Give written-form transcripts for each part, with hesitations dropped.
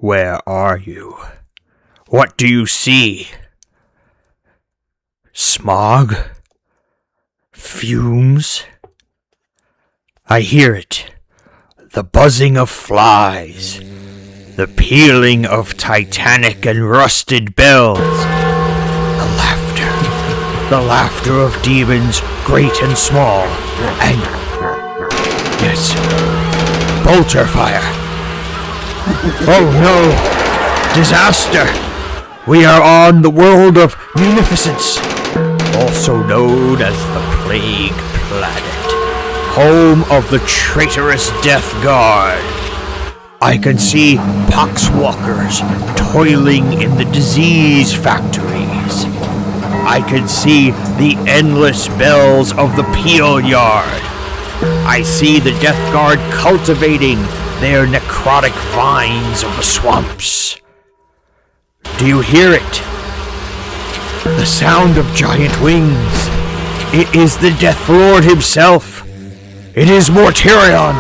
Where are you? What do you see? Smog? Fumes? I hear it. The buzzing of flies. The pealing of titanic and rusted bells. The laughter of demons, great and small. And, yes, bolter fire. Oh no! Disaster! We are on the world of munificence, also known as the Plague Planet, home of the traitorous Death Guard. I can see poxwalkers toiling in the disease factories. I can see the endless bells of the Peel Yard. I see the Death Guard cultivating their necrotic vines of the swamps. Do you hear it? The sound of giant wings. It is the Death Lord himself. It is Mortarion.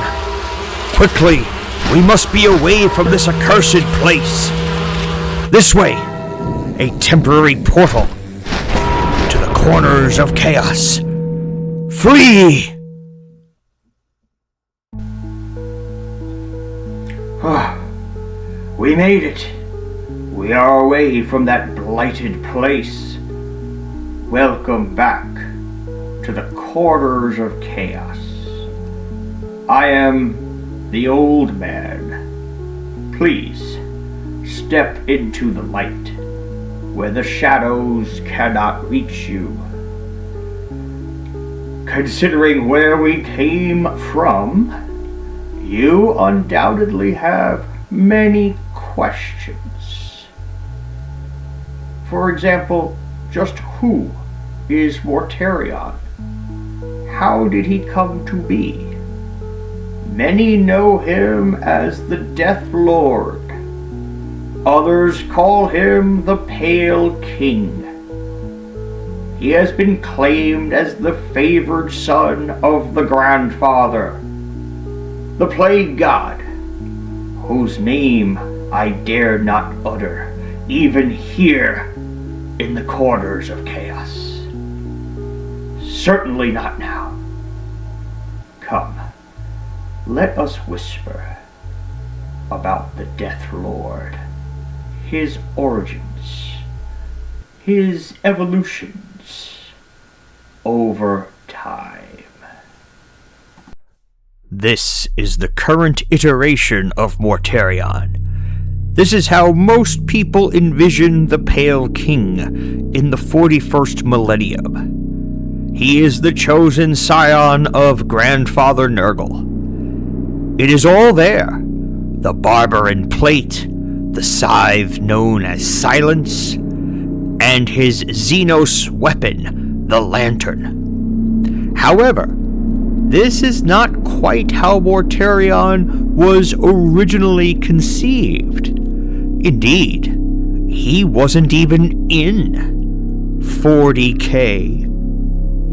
Quickly, we must be away from this accursed place. This way, a temporary portal to the corners of chaos. Flee! We made it. We are away from that blighted place. Welcome back to the corners of chaos. I am the old man. Please, step into the light, where the shadows cannot reach you. Considering where we came from, you undoubtedly have many questions. For example, just who is Mortarion? How did he come to be? Many know him as the Death Lord. Others call him the Pale King. He has been claimed as the favored son of the Grandfather, the Plague God, whose name I dare not utter, even here in the corners of chaos. Certainly not now. Come, let us whisper about the Death Lord, his origins, his evolutions over time. This is the current iteration of Mortarion. This is how most people envision the Pale King in the 41st millennium. He is the chosen scion of Grandfather Nurgle. It is all there. The Barbaran plate, the scythe known as Silence, and his Xenos weapon, the Lantern. However, this is not quite how Mortarion was originally conceived. Indeed, he wasn't even in 40K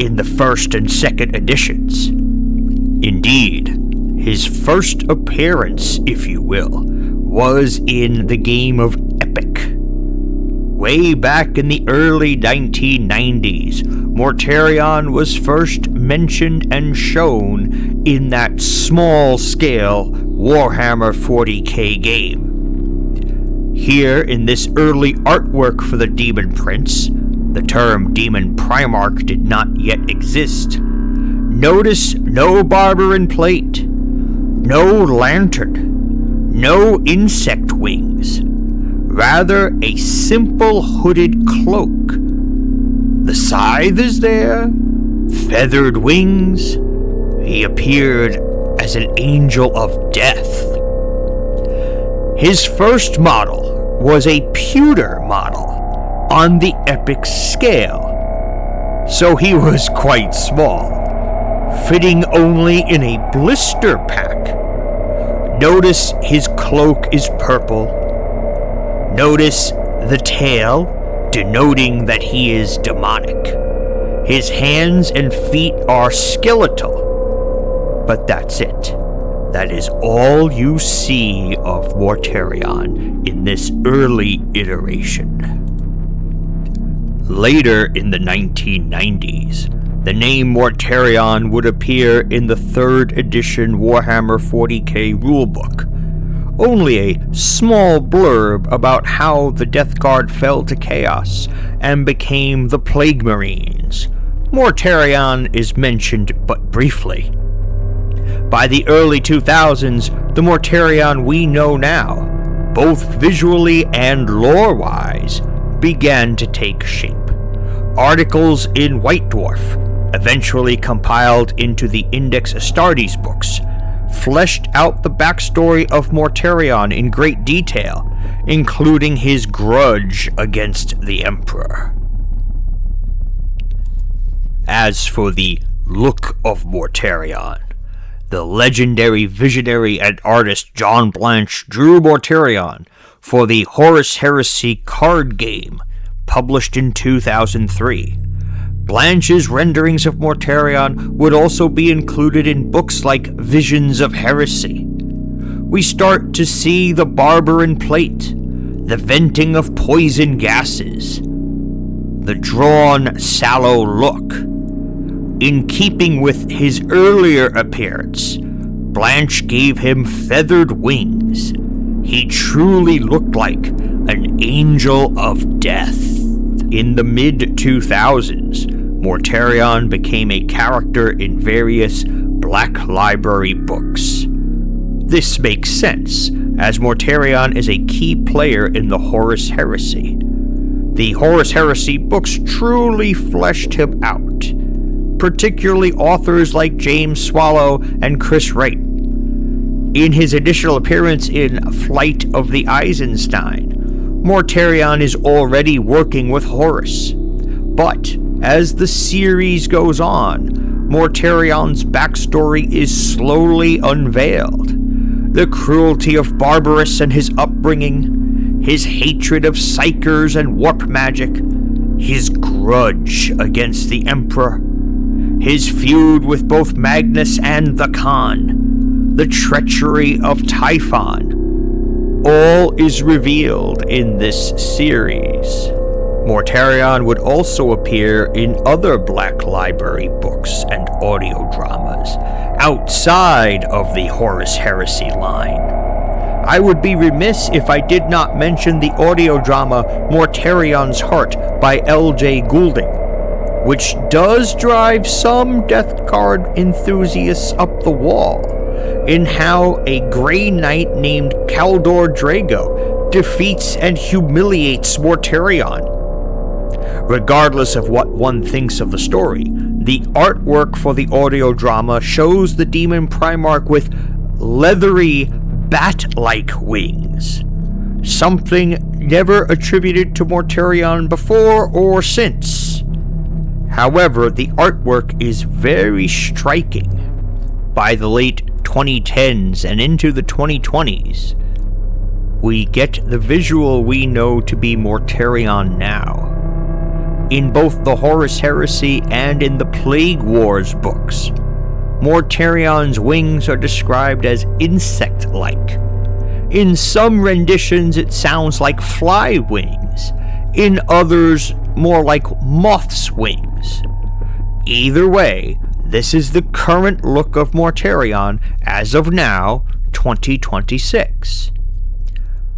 in the first and second editions. Indeed, his first appearance, if you will, was in the game of Epic. Way back in the early 1990s, Mortarion was first mentioned and shown in that small-scale Warhammer 40K game. Here in this early artwork for the Demon Prince, the term Demon Primarch did not yet exist. Notice no Barbaran plate, no lantern, no insect wings. Rather, a simple hooded cloak. The scythe is there, feathered wings. He appeared as an angel of death. His first model was a pewter model on the epic scale, so he was quite small, fitting only in a blister pack. Notice his cloak is purple. Notice the tail, denoting that he is demonic. His hands and feet are skeletal, but that's it. that is all you see of Mortarion in this early iteration. Later in the 1990s, the name Mortarion would appear in the 3rd edition Warhammer 40k rulebook. Only a small blurb about how the Death Guard fell to chaos and became the Plague Marines. Mortarion is mentioned but briefly. By the early 2000s, the Mortarion we know now, both visually and lore-wise, began to take shape. Articles in White Dwarf, eventually compiled into the Index Astartes books, fleshed out the backstory of Mortarion in great detail, including his grudge against the Emperor. As for the look of Mortarion, the legendary visionary and artist John Blanche drew Mortarion for the Horus Heresy card game, published in 2003. Blanche's renderings of Mortarion would also be included in books like Visions of Heresy. We start to see the Barbaran plate, the venting of poison gases, the drawn, sallow look. In keeping with his earlier appearance, Blanche gave him feathered wings. He truly looked like an angel of death. In the mid-2000s, Mortarion became a character in various Black Library books. This makes sense, as Mortarion is a key player in the Horus Heresy. The Horus Heresy books truly fleshed him out, particularly authors like James Swallow and Chris Wright. In his initial appearance in Flight of the Eisenstein, Mortarion is already working with Horus. But as the series goes on, Mortarion's backstory is slowly unveiled. The cruelty of Barbarus and his upbringing, his hatred of psychers and warp magic, his grudge against the Emperor, his feud with both Magnus and the Khan, the treachery of Typhon, all is revealed in this series. Mortarion would also appear in other Black Library books and audio dramas outside of the Horus Heresy line. I would be remiss if I did not mention the audio drama Mortarion's Heart by L.J. Goulding, which does drive some Death Guard enthusiasts up the wall in how a Grey Knight named Kaldor Drago defeats and humiliates Mortarion. Regardless of what one thinks of the story, the artwork for the audio drama shows the Demon Primarch with leathery, bat-like wings, something never attributed to Mortarion before or since. However, the artwork is very striking. By the late 2010s and into the 2020s, we get the visual we know to be Mortarion now. In both the Horus Heresy and in the Plague Wars books, Mortarion's wings are described as insect-like. In some renditions it sounds like fly wings, in others more like moth's wings. Either way, this is the current look of Mortarion as of now, 2026.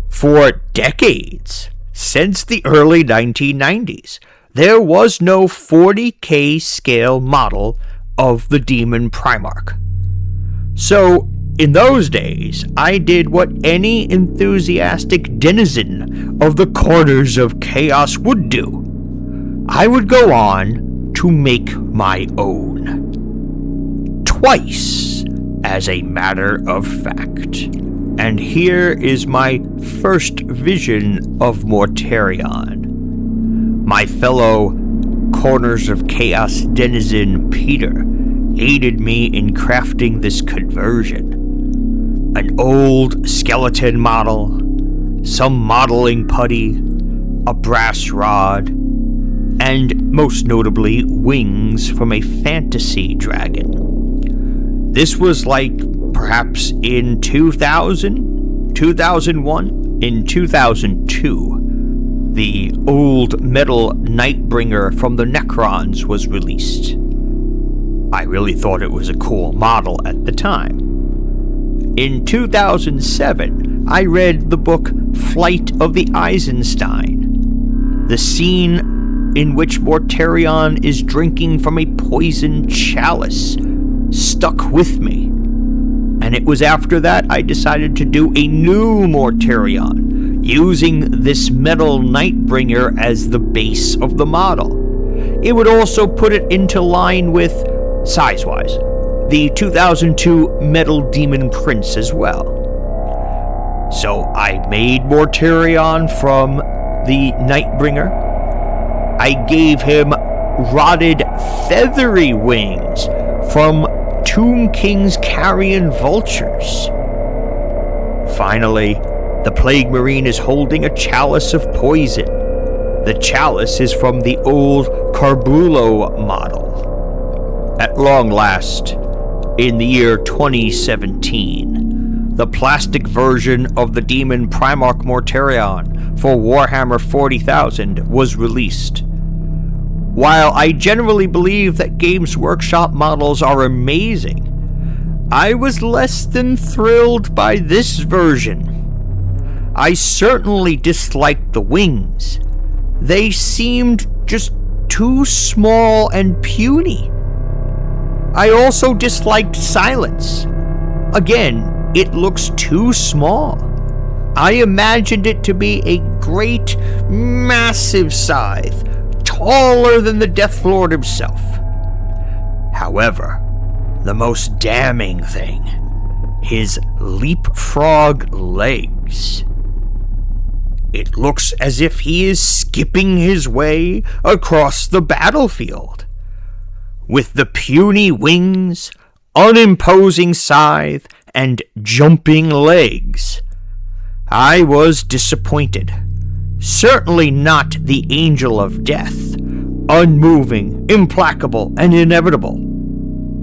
For decades, since the early 1990s, there was no 40k scale model of the Demon Primarch. So, in those days, I did what any enthusiastic denizen of the corners of chaos would do. I would go on to make my own. Twice, as a matter of fact. And here is my first vision of Mortarion. My fellow Corners of Chaos denizen Peter aided me in crafting this conversion. An old skeleton model, some modeling putty, a brass rod, and most notably wings from a fantasy dragon. This was like perhaps in 2000, 2001, in 2002, the old metal Nightbringer from the Necrons was released. I really thought it was a cool model at the time. In 2007, I read the book Flight of the Eisenstein. The scene in which Mortarion is drinking from a poisoned chalice stuck with me. And it was after that I decided to do a new Mortarion, using this metal Nightbringer as the base of the model. It would also put it into line with, size-wise, the 2002 Metal Demon Prince as well. So I made Mortarion from the Nightbringer. I gave him rotted feathery wings from Tomb King's carrion vultures. Finally, the Plague Marine is holding a chalice of poison. The chalice is from the old Carbulo model. At long last, in the year 2017, the plastic version of the Demon Primarch Mortarion for Warhammer 40,000 was released. While I generally believe that Games Workshop models are amazing, I was less than thrilled by this version. I certainly disliked the wings. They seemed just too small and puny. I also disliked Silence. Again, it looks too small. I imagined it to be a great, massive scythe, taller than the Death Lord himself. However, the most damning thing, his leapfrog legs. It looks as if he is skipping his way across the battlefield. With the puny wings, unimposing scythe, and jumping legs. I was disappointed. Certainly not the Angel of Death, unmoving, implacable, and inevitable,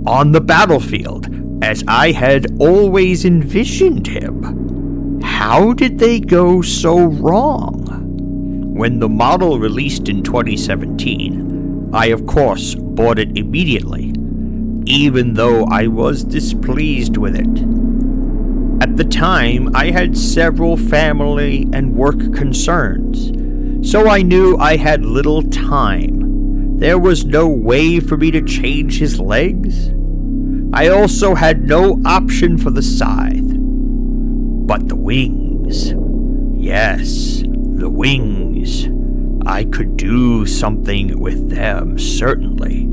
on the battlefield, as I had always envisioned him. How did they go so wrong? When the model released in 2017, I of course bought it immediately, even though I was displeased with it. At the time, I had several family and work concerns, so I knew I had little time. There was no way for me to change his legs. I also had no option for the scythe. But the wings. Yes, the wings. I could do something with them, certainly.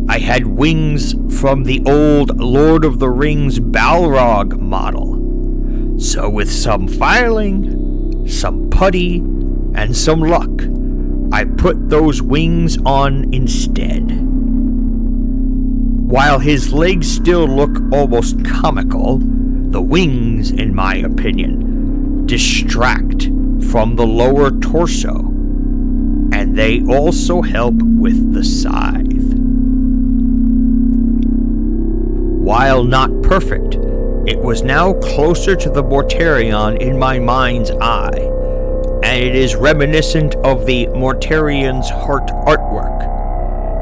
I had wings from the old Lord of the Rings Balrog model. So with some filing, some putty, and some luck, I put those wings on instead. While his legs still look almost comical, the wings, in my opinion, distract from the lower torso, and they also help with the scythe. While not perfect, it was now closer to the Mortarion in my mind's eye, and it is reminiscent of the Mortarion's heart artwork.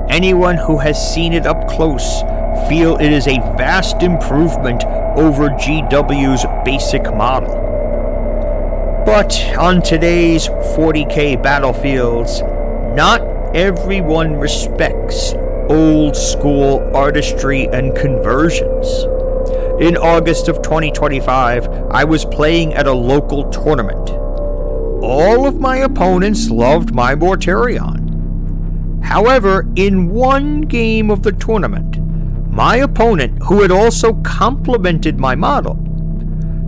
Anyone who has seen it up close feel it is a vast improvement over GW's basic model. But on today's 40K battlefields, not everyone respects old school artistry and conversions. In August of 2025, I was playing at a local tournament. All of my opponents loved my Mortarion. However, in one game of the tournament, my opponent, who had also complimented my model,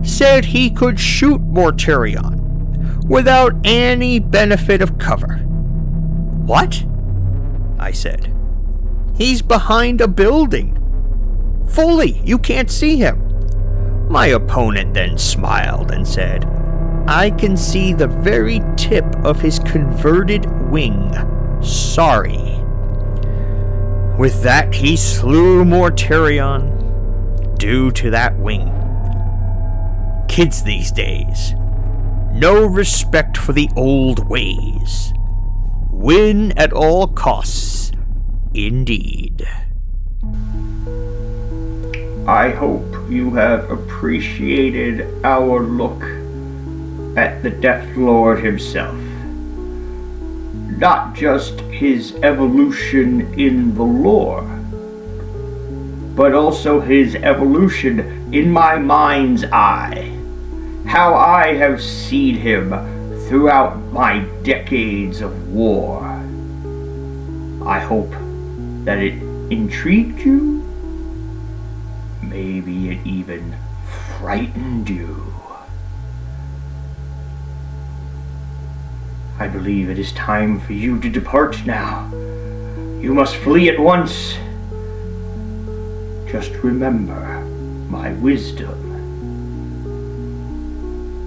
said he could shoot Mortarion without any benefit of cover. What? I said. He's behind a building. Fully, you can't see him. My opponent then smiled and said, I can see the very tip of his converted wing. Sorry. With that, he slew Mortarion, due to that wing. Kids these days, no respect for the old ways. Win at all costs, indeed. I hope you have appreciated our look at the Death Lord himself. Not just his evolution in the lore, but also his evolution in my mind's eye. How I have seen him throughout my decades of war. I hope that it intrigued you. Maybe it even frightened you. I believe it is time for you to depart now. You must flee at once. Just remember my wisdom.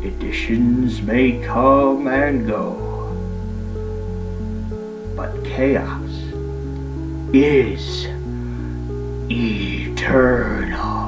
Editions may come and go, but chaos is eternal.